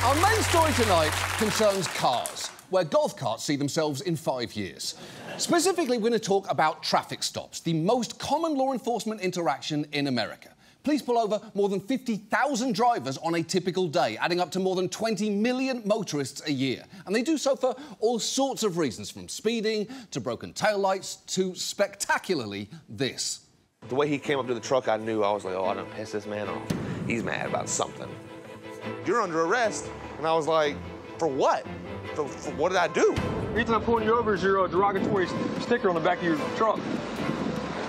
Our main story tonight concerns cars, where golf carts see themselves in 5 years. Specifically, we're going to talk about traffic stops, the most common law enforcement interaction in America. Police pull over more than 50,000 drivers on a typical day, adding up to more than 20 million motorists a year. And they do so for all sorts of reasons, from speeding to broken taillights to, spectacularly, this. The way he came up to the truck, I knew. I was like, oh, I done pissed this man off. He's mad about something. You're under arrest. And I was like, for what? For what did I do? The reason I'm pulling you over is your derogatory sticker on the back of your truck.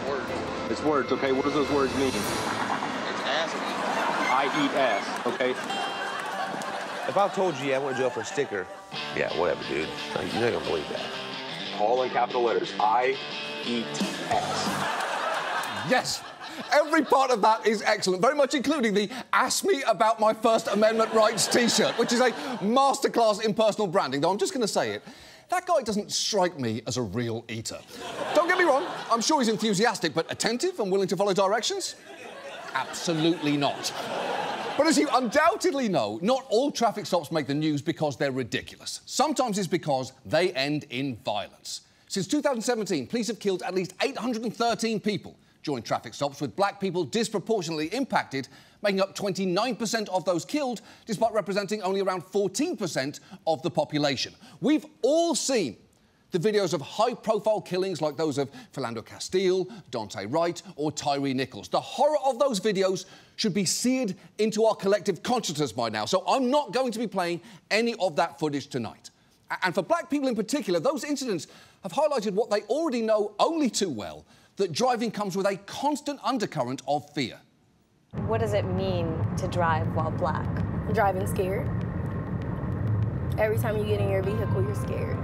Words. It's words, okay? What does those words mean? It's ass. I eat ass, okay? If I told you I went to jail for a sticker, yeah, whatever, dude. Like, you're not gonna believe that. All in capital letters. I eat ass. Yes, every part of that is excellent, very much including the Ask Me About My First Amendment Rights t-shirt, which is a masterclass in personal branding, though I'm just going to say it. That guy doesn't strike me as a real eater. Don't get me wrong, I'm sure he's enthusiastic, but attentive and willing to follow directions? Absolutely not. But as you undoubtedly know, not all traffic stops make the news because they're ridiculous. Sometimes it's because they end in violence. Since 2017, police have killed at least 813 people during traffic stops, with black people disproportionately impacted, making up 29% of those killed, despite representing only around 14% of the population. We've all seen the videos of high-profile killings like those of Philando Castile, Dante Wright or Tyree Nichols. The horror of those videos should be seared into our collective consciousness by now, so I'm not going to be playing any of that footage tonight. And for black people in particular, those incidents have highlighted what they already know only too well, that driving comes with a constant undercurrent of fear. What does it mean to drive while black? Driving scared. Every time you get in your vehicle, you're scared.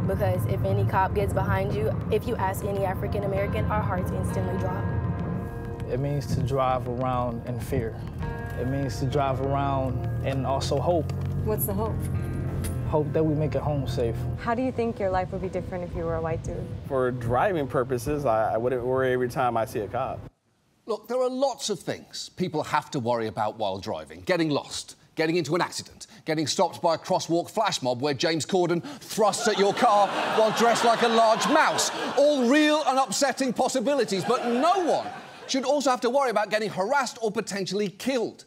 Because if any cop gets behind you, if you ask any African American, our hearts instantly drop. It means to drive around in fear. It means to drive around and also hope. What's the hope? Hope that we make it home safe. How do you think your life would be different if you were a white dude? For driving purposes, I wouldn't worry every time I see a cop. Look, there are lots of things people have to worry about while driving. Getting lost, getting into an accident, getting stopped by a crosswalk flash mob where James Corden thrusts at your car while dressed like a large mouse. All real and upsetting possibilities, but no one should also have to worry about getting harassed or potentially killed.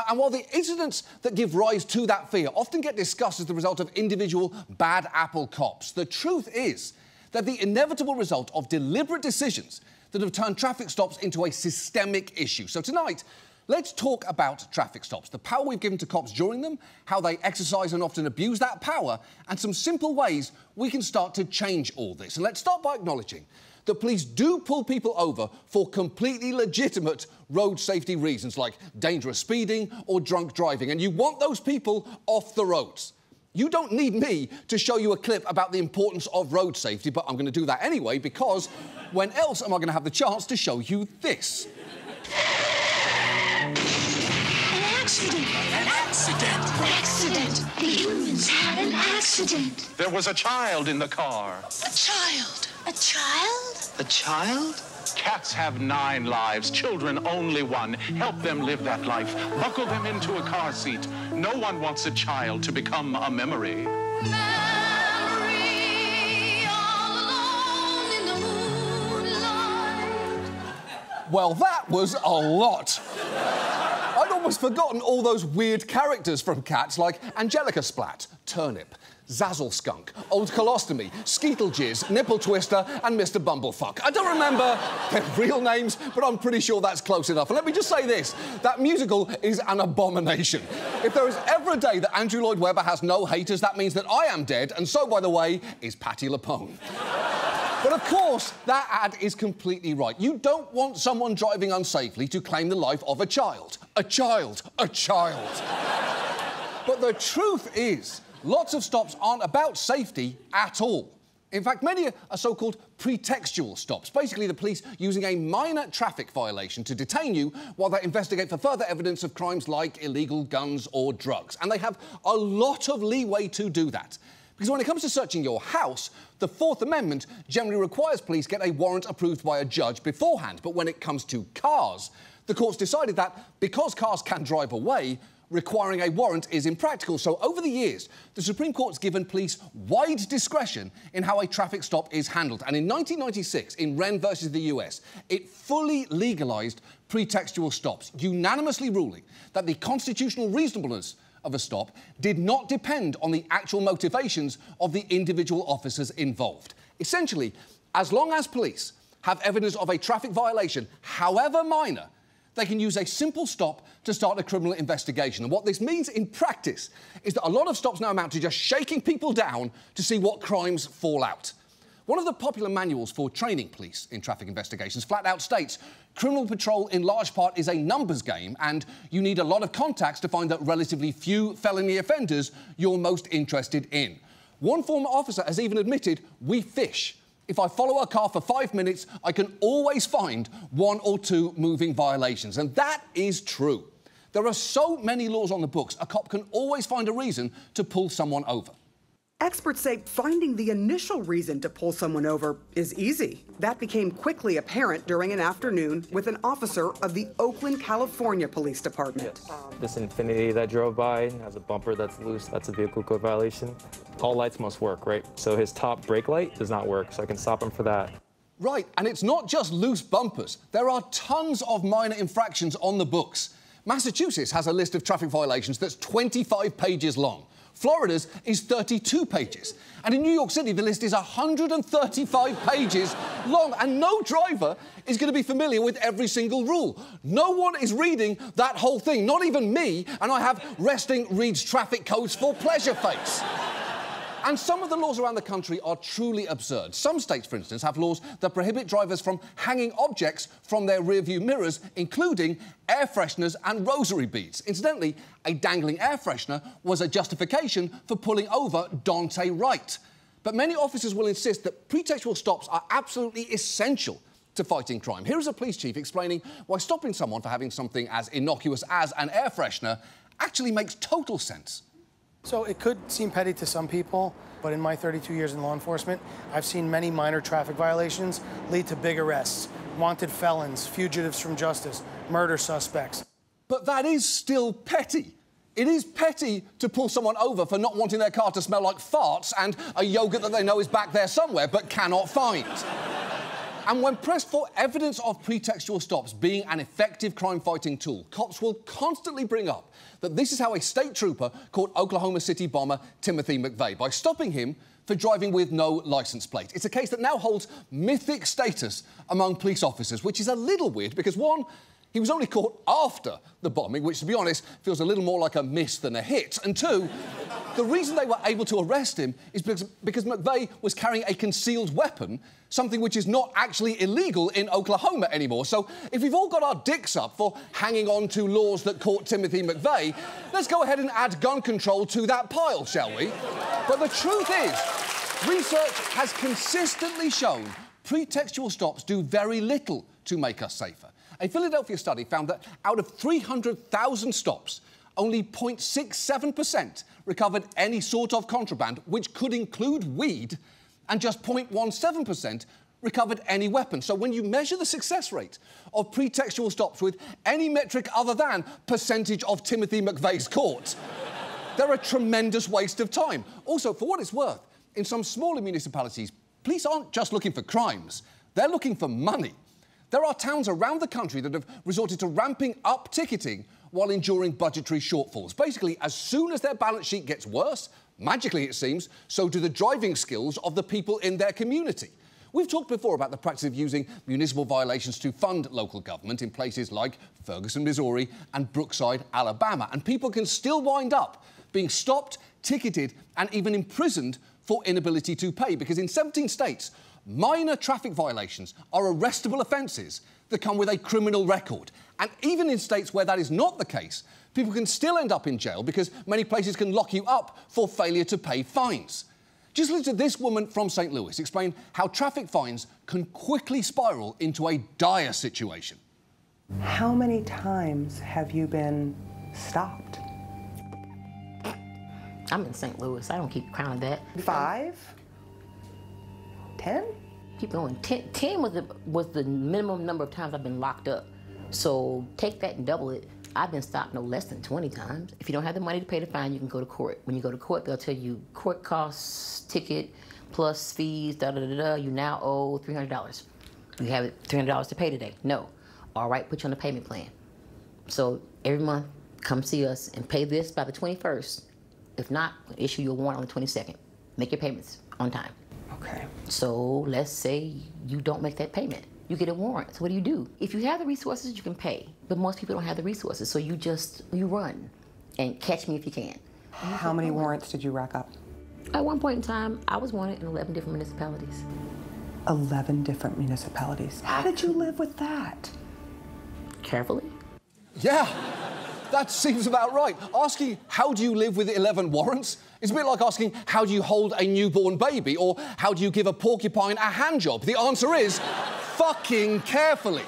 And while the incidents that give rise to that fear often get discussed as the result of individual bad apple cops, the truth is that the inevitable result of deliberate decisions that have turned traffic stops into a systemic issue. So tonight, let's talk about traffic stops, the power we've given to cops during them, how they exercise and often abuse that power, and some simple ways we can start to change all this. And let's start by acknowledging that police do pull people over for completely legitimate road safety reasons, like dangerous speeding or drunk driving, and you want those people off the roads. You don't need me to show you a clip about the importance of road safety, but I'm going to do that anyway, because when else am I going to have the chance to show you this? An accident! An accident! An accident! The humans had an accident. There was a child in the car. A child? A child? A child? Cats have 9 lives, children only 1. Help them live that life. Buckle them into a car seat. No one wants a child to become a memory. Memory, all alone in the moonlight. Well, that was a lot. I'd almost forgotten all those weird characters from Cats, like Angelica Splat, Turnip, Zazzle Skunk, Old Colostomy, Skeetle Jizz, Nipple Twister and Mr. Bumblefuck. I don't remember their real names, but I'm pretty sure that's close enough. And let me just say this, that musical is an abomination. If there is ever a day that Andrew Lloyd Webber has no haters, that means that I am dead, and so, by the way, is Patti LuPone. But of course, that ad is completely right. You don't want someone driving unsafely to claim the life of a child. A child. A child. But the truth is, lots of stops aren't about safety at all. In fact, many are so-called pretextual stops. Basically, the police using a minor traffic violation to detain you while they investigate for further evidence of crimes like illegal guns or drugs. And they have a lot of leeway to do that. Because when it comes to searching your house, the Fourth Amendment generally requires police get a warrant approved by a judge beforehand. But when it comes to cars, the court's decided that because cars can drive away, requiring a warrant is impractical. So over the years, the Supreme Court's given police wide discretion in how a traffic stop is handled. And in 1996, in Wren versus the US, it fully legalised pretextual stops, unanimously ruling that the constitutional reasonableness of a stop did not depend on the actual motivations of the individual officers involved. Essentially, as long as police have evidence of a traffic violation, however minor, they can use a simple stop to start a criminal investigation. And what this means in practice is that a lot of stops now amount to just shaking people down to see what crimes fall out. One of the popular manuals for training police in traffic investigations flat out states criminal patrol in large part is a numbers game and you need a lot of contacts to find the relatively few felony offenders you're most interested in. One former officer has even admitted, "We fish. If I follow a car for 5 minutes, I can always find 1 or 2 moving violations." And that is true. There are so many laws on the books, a cop can always find a reason to pull someone over. Experts say finding the initial reason to pull someone over is easy. That became quickly apparent during an afternoon with an officer of the Oakland, California Police Department. This Infiniti that drove by has a bumper that's loose. That's a vehicle code violation. All lights must work, right? So his top brake light does not work, so I can stop him for that. Right, and it's not just loose bumpers. There are tons of minor infractions on the books. Massachusetts has a list of traffic violations that's 25 pages long. Florida's is 32 pages. And in New York City, the list is 135 pages long. And no driver is going to be familiar with every single rule. No one is reading that whole thing, not even me, and I have resting reads traffic codes for pleasure face. And some of the laws around the country are truly absurd. Some states, for instance, have laws that prohibit drivers from hanging objects from their rearview mirrors, including air fresheners and rosary beads. Incidentally, a dangling air freshener was a justification for pulling over Dante Wright. But many officers will insist that pretextual stops are absolutely essential to fighting crime. Here is a police chief explaining why stopping someone for having something as innocuous as an air freshener actually makes total sense. So it could seem petty to some people, but in my 32 years in law enforcement, I've seen many minor traffic violations lead to big arrests, wanted felons, fugitives from justice, murder suspects. But that is still petty. It is petty to pull someone over for not wanting their car to smell like farts and a yogurt that they know is back there somewhere but cannot find. And when pressed for evidence of pretextual stops being an effective crime-fighting tool, cops will constantly bring up that this is how a state trooper caught Oklahoma City bomber Timothy McVeigh, by stopping him for driving with no licence plate. It's a case that now holds mythic status among police officers, which is a little weird because, one, he was only caught after the bombing, which, to be honest, feels a little more like a miss than a hit. And two, the reason they were able to arrest him is because McVeigh was carrying a concealed weapon, something which is not actually illegal in Oklahoma anymore. So if we've all got our dicks up for hanging on to laws that caught Timothy McVeigh, let's go ahead and add gun control to that pile, shall we? But the truth is, research has consistently shown pretextual stops do very little to make us safer. A Philadelphia study found that out of 300,000 stops, only 0.67% recovered any sort of contraband, which could include weed, and just 0.17% recovered any weapon. So when you measure the success rate of pretextual stops with any metric other than percentage of Timothy McVeigh's caught, they're a tremendous waste of time. Also, for what it's worth, in some smaller municipalities, police aren't just looking for crimes, they're looking for money. There are towns around the country that have resorted to ramping up ticketing while enduring budgetary shortfalls. Basically, as soon as their balance sheet gets worse, magically it seems, so do the driving skills of the people in their community. We've talked before about the practice of using municipal violations to fund local government in places like Ferguson, Missouri and Brookside, Alabama. And people can still wind up being stopped, ticketed and even imprisoned for inability to pay, because in 17 states, minor traffic violations are arrestable offences that come with a criminal record. And even in states where that is not the case, people can still end up in jail because many places can lock you up for failure to pay fines. Just listen to this woman from St. Louis explain how traffic fines can quickly spiral into a dire situation. How many times have you been stopped? I'm in St. Louis. I don't keep count of that. 5? 10? Keep going. 10 was the minimum number of times I've been locked up. So take that and double it. I've been stopped no less than 20 times. If you don't have the money to pay the fine, you can go to court. When you go to court, they'll tell you court costs, ticket, plus fees, da-da-da-da, you now owe $300. You have $300 to pay today. No. All right, put you on a payment plan. So every month, come see us and pay this by the 21st. If not, we'll issue you a warrant on the 22nd. Make your payments on time. Okay. So let's say you don't make that payment. You get a warrant. So what do? If you have the resources, you can pay. But most people don't have the resources, so you run and catch me if you can. How many warrants did you rack up? At one point in time, I was wanted in 11 different municipalities. 11 different municipalities. How did you live with that? Carefully. Yeah, that seems about right. Asking how do you live with 11 warrants is a bit like asking how do you hold a newborn baby or how do you give a porcupine a hand job. The answer is fucking carefully.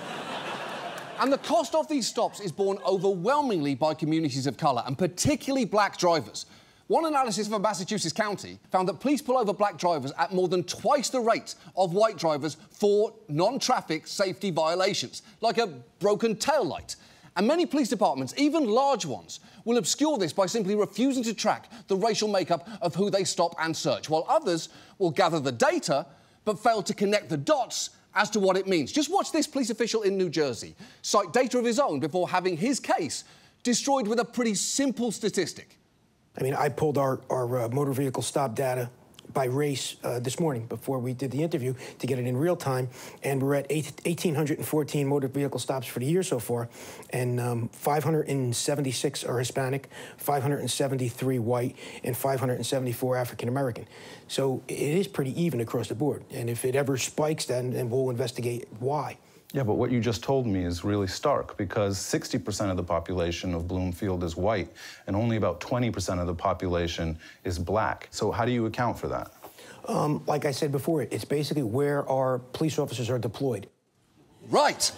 And the cost of these stops is borne overwhelmingly by communities of colour, and particularly black drivers. One analysis from Massachusetts County found that police pull over black drivers at more than twice the rate of white drivers for non-traffic safety violations, like a broken taillight. And many police departments, even large ones, will obscure this by simply refusing to track the racial makeup of who they stop and search, while others will gather the data but fail to connect the dots as to what it means. Just watch this police official in New Jersey cite data of his own before having his case destroyed with a pretty simple statistic. I mean, I pulled our motor vehicle stop data by race this morning before we did the interview to get it in real time, and we're at 1,814 motor vehicle stops for the year so far, and 576 are Hispanic, 573 white, and 574 African American. So it is pretty even across the board, and if it ever spikes, then we'll investigate why. Yeah, but what you just told me is really stark, because 60% of the population of Bloomfield is white, and only about 20% of the population is black. So how do you account for that? Like I said before, it's basically where our police officers are deployed. Right.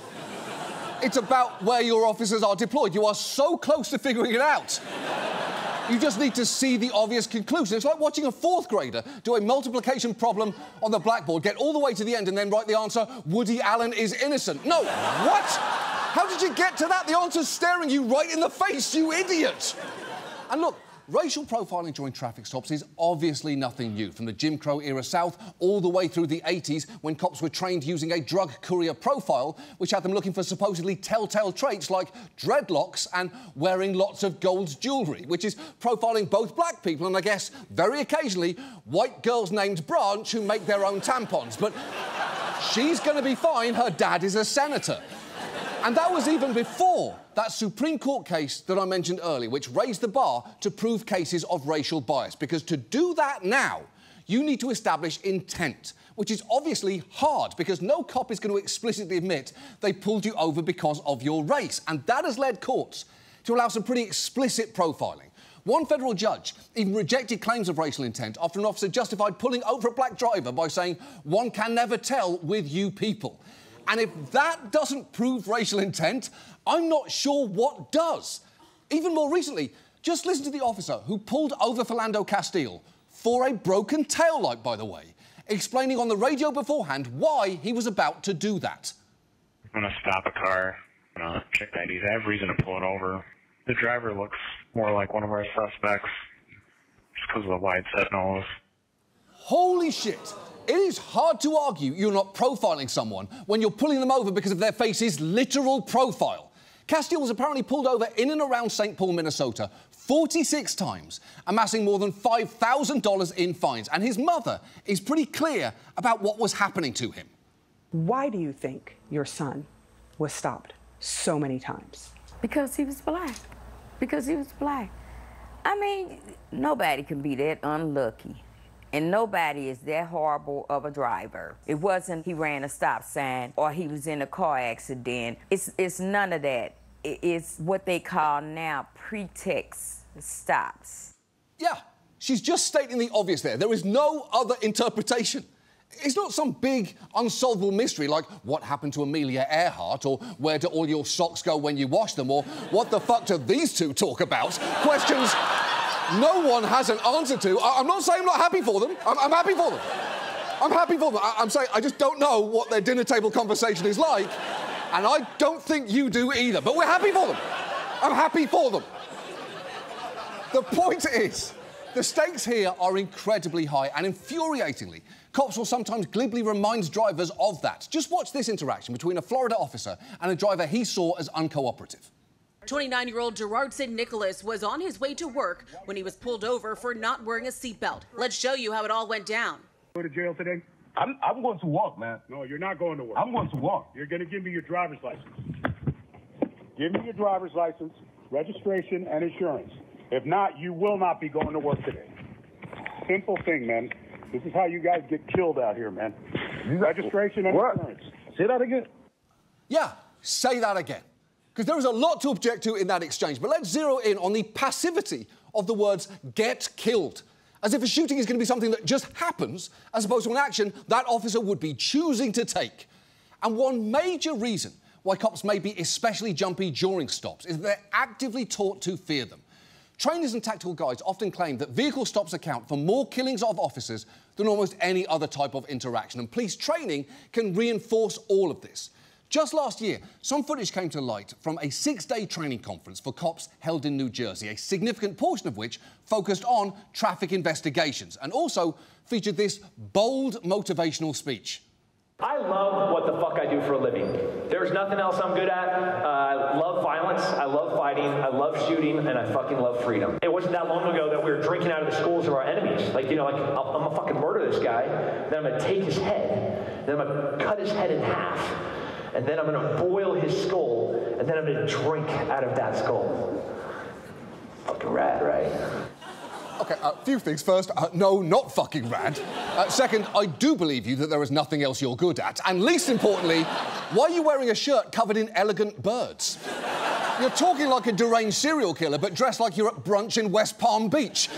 It's about where your officers are deployed. You are so close to figuring it out. You just need to see the obvious conclusion. It's like watching a fourth grader do a multiplication problem on the blackboard, get all the way to the end and then write the answer, Woody Allen is innocent. No, what? How did you get to that? The answer's staring you right in the face, you idiot. And look, racial profiling during traffic stops is obviously nothing new. From the Jim Crow era South all the way through the 80s, when cops were trained using a drug courier profile, which had them looking for supposedly telltale traits like dreadlocks and wearing lots of gold jewellery, which is profiling both black people and, I guess, very occasionally, white girls named Branch who make their own tampons. But she's going to be fine. Her dad is a senator. And that was even before that Supreme Court case that I mentioned earlier, which raised the bar to prove cases of racial bias. Because to do that now, you need to establish intent, which is obviously hard because no cop is going to explicitly admit they pulled you over because of your race. And that has led courts to allow some pretty explicit profiling. One federal judge even rejected claims of racial intent after an officer justified pulling over a black driver by saying, "One can never tell with you people." And if that doesn't prove racial intent, I'm not sure what does. Even more recently, just listen to the officer who pulled over Philando Castile for a broken taillight, by the way, explaining on the radio beforehand why he was about to do that. I'm going to stop a car, check the IDs. I have reason to pull it over. The driver looks more like one of our suspects just because of the wide set nose. Holy shit! It is hard to argue you're not profiling someone when you're pulling them over because of their face's literal profile. Castile was apparently pulled over in and around St. Paul, Minnesota, 46 times, amassing more than $5,000 in fines. And his mother is pretty clear about what was happening to him. Why do you think your son was stopped so many times? Because he was black. Because he was black. I mean, nobody can be that unlucky. And nobody is that horrible of a driver. It wasn't he ran a stop sign or he was in a car accident. It's none of that. It's what they call now pretext stops. Yeah, she's just stating the obvious there. There is no other interpretation. It's not some big, unsolvable mystery like what happened to Amelia Earhart or where do all your socks go when you wash them or what the fuck do these two talk about? Questions no one has an answer to. I'm not saying I'm not happy for them. I'm happy for them. I'm happy for them. I'm saying I just don't know what their dinner table conversation is like. And I don't think you do either, but we're happy for them. I'm happy for them. The point is, the stakes here are incredibly high, and infuriatingly, cops will sometimes glibly remind drivers of that. Just watch this interaction between a Florida officer and a driver he saw as uncooperative. 29-year-old Gerardson Nicholas was on his way to work when he was pulled over for not wearing a seatbelt. Let's show you how it all went down. Go to jail today? I'm going to walk, man. No, you're not going to work. I'm going to walk. You're going to give me your driver's license. Give me your driver's license, registration, and insurance. If not, you will not be going to work today. Simple thing, man. This is how you guys get killed out here, man. Registration and insurance. Say that again. Yeah, say that again. Because there is a lot to object to in that exchange, but let's zero in on the passivity of the words "get killed," as if a shooting is going to be something that just happens, as opposed to an action that officer would be choosing to take. And one major reason why cops may be especially jumpy during stops is that they're actively taught to fear them. Trainers and tactical guides often claim that vehicle stops account for more killings of officers than almost any other type of interaction, and police training can reinforce all of this. Just last year, some footage came to light from a 6-day training conference for cops held in New Jersey, a significant portion of which focused on traffic investigations and also featured this bold motivational speech. I love what the fuck I do for a living. There's nothing else I'm good at. I love violence, I love fighting, I love shooting, and I fucking love freedom. It wasn't that long ago that we were drinking out of the skulls of our enemies. Like, you know, like, I'm gonna fucking murder this guy, then I'm gonna take his head, then I'm gonna cut his head in half, and then I'm gonna boil his skull, and then I'm gonna drink out of that skull. Fucking rad, right? OK, a few things. First, no, not fucking rad. Second, I do believe you that there is nothing else you're good at. And least importantly, why are you wearing a shirt covered in elegant birds? You're talking like a deranged serial killer, but dressed like you're at brunch in West Palm Beach.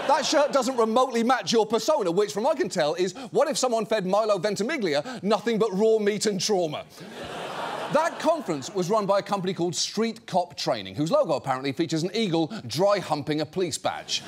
That shirt doesn't remotely match your persona, which, from what I can tell, is what if someone fed Milo Ventimiglia nothing but raw meat and trauma? That conference was run by a company called Street Cop Training, whose logo apparently features an eagle dry humping a police badge.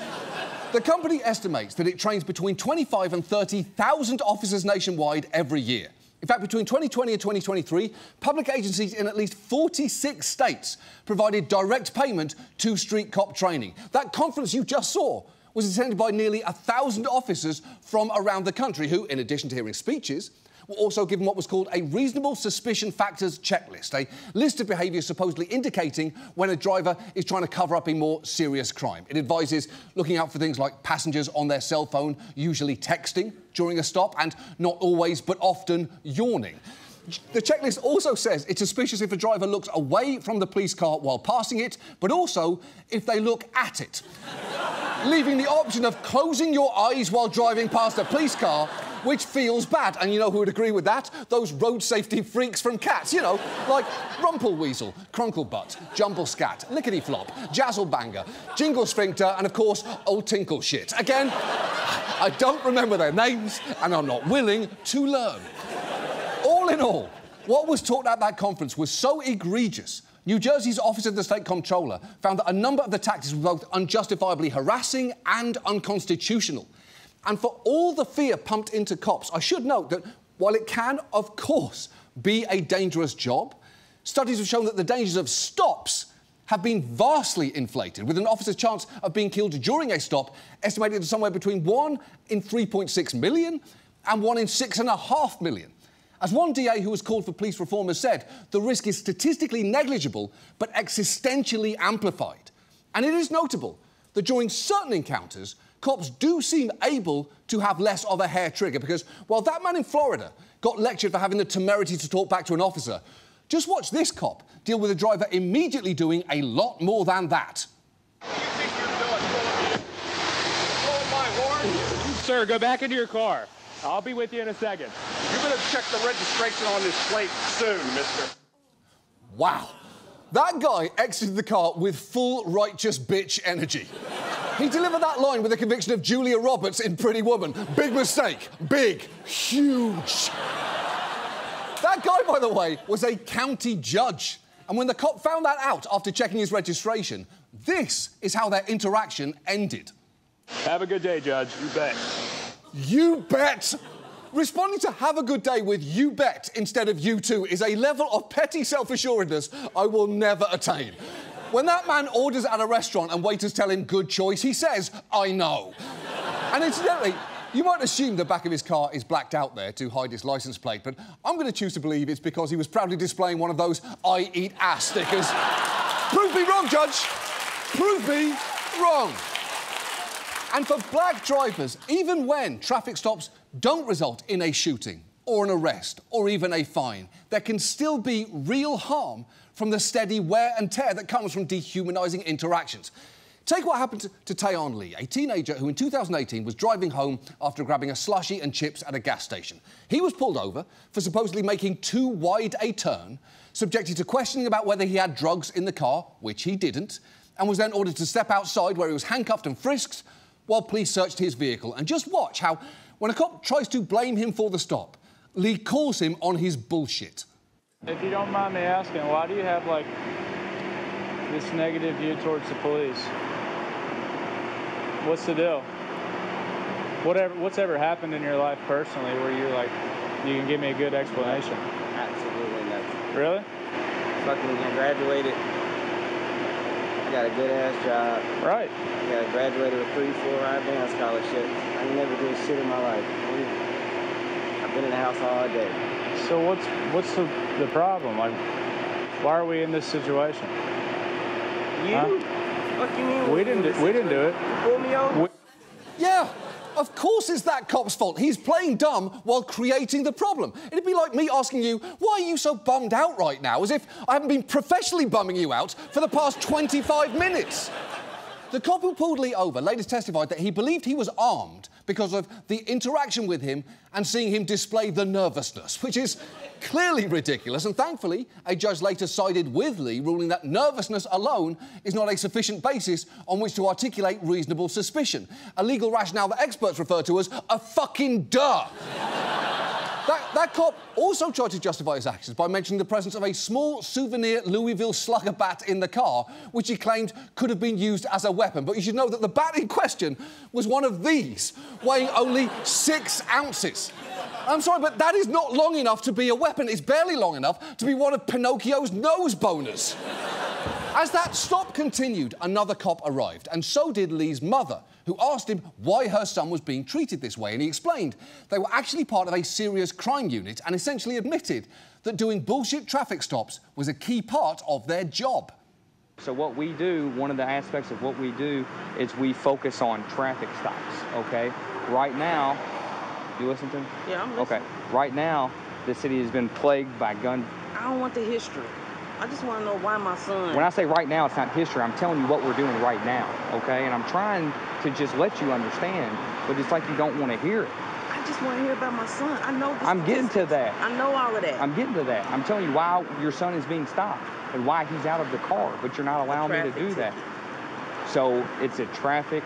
The company estimates that it trains between 25 and 30,000 officers nationwide every year. In fact, between 2020 and 2023, public agencies in at least 46 states provided direct payment to Street Cop Training. That conference you just saw was attended by nearly 1,000 officers from around the country who, in addition to hearing speeches, were also given what was called a reasonable suspicion factors checklist, a list of behaviours supposedly indicating when a driver is trying to cover up a more serious crime. It advises looking out for things like passengers on their cell phone, usually texting during a stop, and not always but often yawning. The checklist also says it's suspicious if a driver looks away from the police car while passing it, but also if they look at it, leaving the option of closing your eyes while driving past a police car, which feels bad. And you know who would agree with that? Those road safety freaks from Cats, you know, like Rumpelweasel, Crunklebutt, Jumblescat, Lickety-Flop, Jazzlebanger, Jingle Sphincter, and, of course, Old Tinkle Shit. Again, I don't remember their names, and I'm not willing to learn. All in all, what was taught at that conference was so egregious, New Jersey's Office of the State Comptroller found that a number of the tactics were both unjustifiably harassing and unconstitutional. And for all the fear pumped into cops, I should note that while it can, of course, be a dangerous job, studies have shown that the dangers of stops have been vastly inflated, with an officer's chance of being killed during a stop estimated at somewhere between 1 in 3.6 million and 1 in 6.5 million. As one DA who was called for police reform has said, the risk is statistically negligible but existentially amplified. And it is notable that during certain encounters, cops do seem able to have less of a hair trigger, because while that man in Florida got lectured for having the temerity to talk back to an officer, just watch this cop deal with a driver immediately doing a lot more than that. Sir, go back into your car. I'll be with you in a second. You better check the registration on this plate soon, mister. Wow. That guy exited the car with full righteous bitch energy. He delivered that line with the conviction of Julia Roberts in Pretty Woman. Big mistake. Big. Huge. That guy, by the way, was a county judge. And when the cop found that out after checking his registration, this is how their interaction ended. Have a good day, Judge. You bet. You bet? Responding to have a good day with "you bet" instead of "you too" is a level of petty self-assuredness I will never attain. When that man orders at a restaurant and waiters tell him "good choice," he says, "I know." And incidentally, you might assume the back of his car is blacked out there to hide his licence plate, but I'm going to choose to believe it's because he was proudly displaying one of those "I eat ass" stickers. Prove me wrong, Judge. Prove me wrong. And for black drivers, even when traffic stops don't result in a shooting or an arrest or even a fine, there can still be real harm from the steady wear and tear that comes from dehumanising interactions. Take what happened to Taeyeon Lee, a teenager who in 2018 was driving home after grabbing a slushie and chips at a gas station. He was pulled over for supposedly making too wide a turn, subjected to questioning about whether he had drugs in the car, which he didn't, and was then ordered to step outside where he was handcuffed and frisked while police searched his vehicle. And just watch how, when a cop tries to blame him for the stop, Lee calls him on his bullshit. If you don't mind me asking, why do you have, like, this negative view towards the police? What's the deal? What's ever happened in your life personally where you're like, you can give me a good explanation? Absolutely nothing. Really? Fucking graduated. I got a good-ass job. Right. I got graduated with 3 full-ride band scholarships. I ain't never did shit in my life. I've been in the house all day. So what's the problem? Like, why are we in this situation? You? Huh? What you mean? We didn't do it. You pulled me over? Yeah, of course it's that cop's fault. He's playing dumb while creating the problem. It'd be like me asking you, why are you so bummed out right now? As if I haven't been professionally bumming you out for the past 25 minutes. The cop who pulled Lee over later testified that he believed he was armed because of the interaction with him and seeing him display the nervousness, which is clearly ridiculous. And thankfully, a judge later sided with Lee, ruling that nervousness alone is not a sufficient basis on which to articulate reasonable suspicion, a legal rationale that experts refer to as a fucking duh. That cop also tried to justify his actions by mentioning the presence of a small souvenir Louisville slugger bat in the car, which he claimed could have been used as a weapon. But you should know that the bat in question was one of these, weighing only 6 ounces. I'm sorry, but that is not long enough to be a weapon. It's barely long enough to be one of Pinocchio's nose boners. As that stop continued, another cop arrived, and so did Lee's mother, who asked him why her son was being treated this way, and he explained they were actually part of a serious crime unit and essentially admitted that doing bullshit traffic stops was a key part of their job. So what we do, one of the aspects of what we do is we focus on traffic stops, okay? Right now, you listen to me? Yeah, I'm listening. Okay, right now, the city has been plagued by gun... I don't want the history. I just want to know why my son... When I say right now, it's not history. I'm telling you what we're doing right now, okay? And I'm trying to just let you understand, but it's like you don't want to hear it. I just want to hear about my son. I know this. I'm getting to that. I know all of that. I'm getting to that. I'm telling you why your son is being stopped and why he's out of the car, but you're not allowing me to do that. So it's a traffic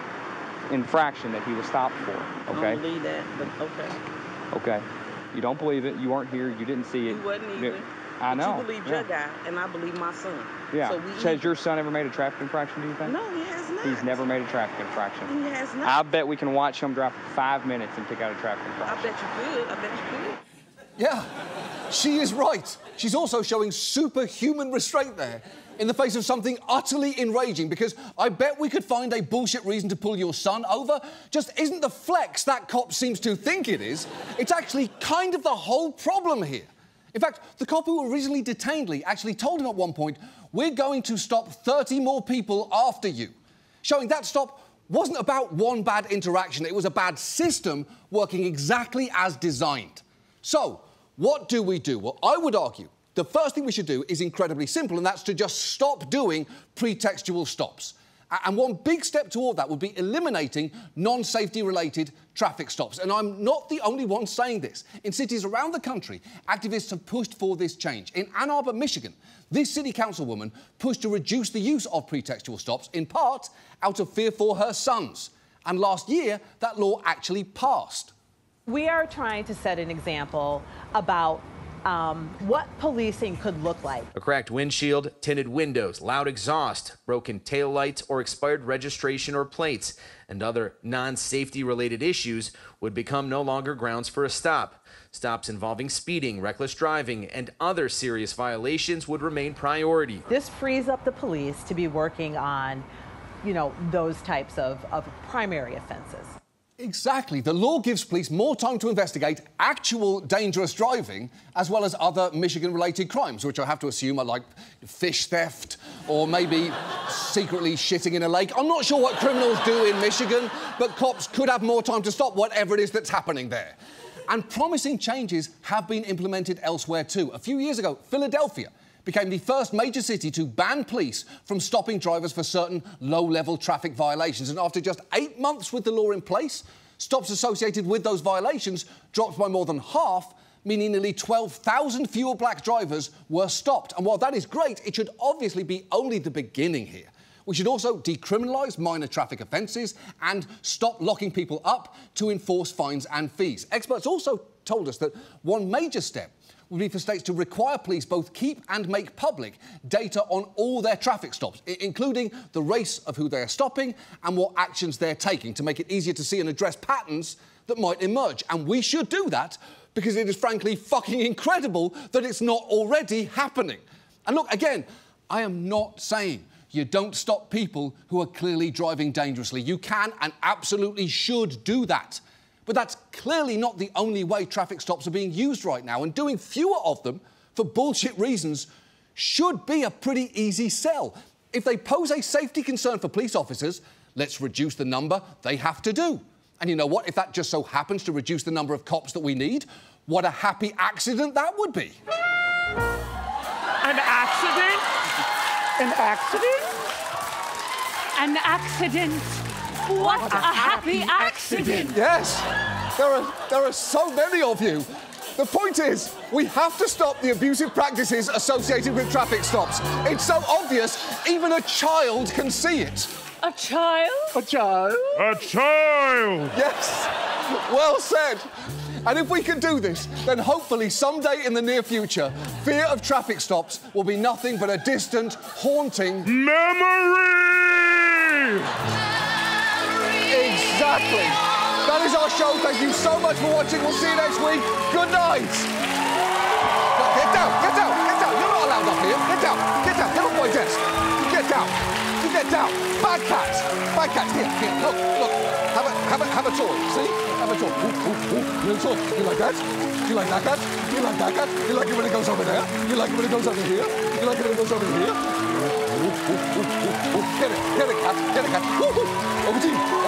infraction that he was stopped for, okay? I don't believe that, but okay. Okay. You don't believe it. You weren't here. You didn't see it. You wasn't either. I know. But you believe your guy, and I believe my son. Yeah. So has your son ever made a traffic infraction, do you think? No, he has not. He's never made a traffic infraction. He has not. I bet we can watch him drive for 5 minutes and pick out a traffic infraction. I bet you could. I bet you could. Yeah, she is right. She's also showing superhuman restraint there in the face of something utterly enraging, because I bet we could find a bullshit reason to pull your son over. Just isn't the flex that cop seems to think it is. It's actually kind of the whole problem here. In fact, the cop who originally detained Lee actually told him at one point, "We're going to stop 30 more people after you," showing that stop wasn't about one bad interaction, it was a bad system working exactly as designed. So, what do we do? Well, I would argue the first thing we should do is incredibly simple, and that's to just stop doing pretextual stops. And one big step toward that would be eliminating non-safety-related traffic stops. And I'm not the only one saying this. In cities around the country, activists have pushed for this change. In Ann Arbor, Michigan, this city councilwoman pushed to reduce the use of pretextual stops, in part out of fear for her sons. And last year, that law actually passed. We are trying to set an example about what policing could look like. A cracked windshield, tinted windows, loud exhaust, broken taillights, or expired registration or plates, and other non-safety related issues would become no longer grounds for a stop. Stops involving speeding, reckless driving, and other serious violations would remain priority. This frees up the police to be working on, you know, those types of primary offenses. Exactly. The law gives police more time to investigate actual dangerous driving as well as other Michigan-related crimes, which I have to assume are like fish theft or maybe secretly shitting in a lake. I'm not sure what criminals do in Michigan, but cops could have more time to stop whatever it is that's happening there. And promising changes have been implemented elsewhere too. A few years ago, Philadelphia became the first major city to ban police from stopping drivers for certain low-level traffic violations. And after just 8 months with the law in place, stops associated with those violations dropped by more than half, meaning nearly 12,000 fewer black drivers were stopped. And while that is great, it should obviously be only the beginning here. We should also decriminalise minor traffic offences and stop locking people up to enforce fines and fees. Experts also told us that one major step would be for states to require police both keep and make public data on all their traffic stops, including the race of who they are stopping and what actions they're taking, to make it easier to see and address patterns that might emerge. And we should do that because it is frankly fucking incredible that it's not already happening. And look, again, I am not saying you don't stop people who are clearly driving dangerously. You can and absolutely should do that. But that's clearly not the only way traffic stops are being used right now, and doing fewer of them for bullshit reasons should be a pretty easy sell. If they pose a safety concern for police officers, let's reduce the number they have to do. And you know what? If that just so happens to reduce the number of cops that we need, what a happy accident that would be. An accident? An accident? An accident? What a happy accident! Yes, there are so many of you. The point is, we have to stop the abusive practices associated with traffic stops. It's so obvious, even a child can see it. A child? A child? A child! Yes, well said. And if we can do this, then hopefully someday in the near future, fear of traffic stops will be nothing but a distant, haunting memory! Exactly. That is our show. Thank you so much for watching. We'll see you next week. Good night. Get down. Get down. Get down. You're not allowed up here. Get down. Get down. Get off my desk. Get down. You get down. Bad cat. Bad cat. Here. Look. Have a toy. See? Have a toy. You toy. You like that? You like that cat? You like that cat? You like it when it goes over there? You like it when it goes over here? You like it when it goes over here? Get it, cat. Get it, cat. Over to you.